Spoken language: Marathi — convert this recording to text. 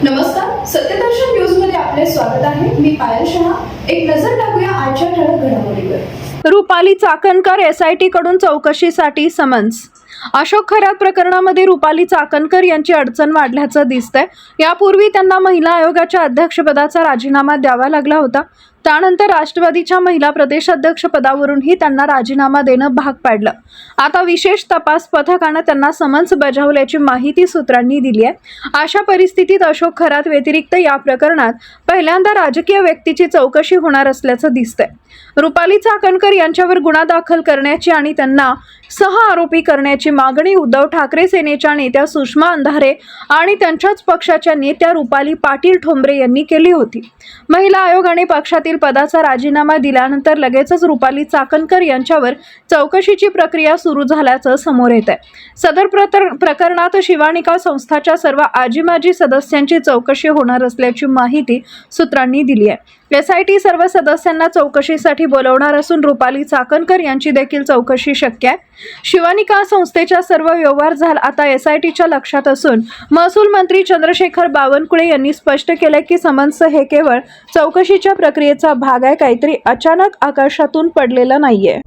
नमस्कार, सत्यदर्शन न्यूज मध्ये आपले स्वागत आहे। मी पायल शहा। एक नजर टाकूया आजच्या ठळक घडामोडीवर। रुपाली चाकणकर एसआयटी कडून चौकशीसाठी समन्स। अशोक खरात प्रकरणामध्ये रुपाली चाकणकर यांची अडचण वाढल्याचं दिसतंय। यापूर्वी त्यांना महिला आयोगाच्या अध्यक्षपदाचा राजीनामा द्यावा लागला होता। त्यानंतर राष्ट्रवादीच्या महिला प्रदेशाध्यक्ष पदावरूनही त्यांना राजीनामा देणं भाग पडलं। आता विशेष तपास पथकाने त्यांना समन्स बजावल्याची माहिती सूत्रांनी दिली आहे। अशा परिस्थितीत अशोक खरात व्यतिरिक्त या प्रकरणात पहिल्यांदा राजकीय व्यक्तीची चौकशी होणार असल्याचं दिसतंय। रुपाली चाकणकर यांच्यावर गुन्हा दाखल करण्याची आणि त्यांना सह आरोपी करण्याची मागणी उद्धव ठाकरे सेनेच्या नेत्या सुषमा अंधारे आणि त्यांच्याच पक्षाच्या नेत्या रुपाली पाटील ठोंबरे यांनी केली होती। महिला आयोगाने पक्षातील पदाचा राजीनामा दिल्यानंतर लगेचच रुपाली चाकणकर यांच्यावर चौकशीची प्रक्रिया सुरू झाल्याचं समोर येत आहे। सदर प्रकरणात शिवानिका संस्थाच्या सर्व आजी-माजी सदस्यांची चौकशी होणार असल्याची माहिती सूत्रांनी दिली आहे। एसआयटी सर्व सदस्यांना चौकशीसाठी बोलवणार असून रुपाली चाकणकर यांची देखील चौकशी शक्य आहे। शिवानिका संस्थेच्या सर्व व्यवहार आता एसआयटीच्या लक्षात असून महसूल मंत्री चंद्रशेखर बावनकुळे यांनी स्पष्ट केले की समन्स हे केवळ चौकशीच्या प्रक्रियेचा भाग आहे, काहीतरी अचानक आकाशातून पडलेलं नाहीये।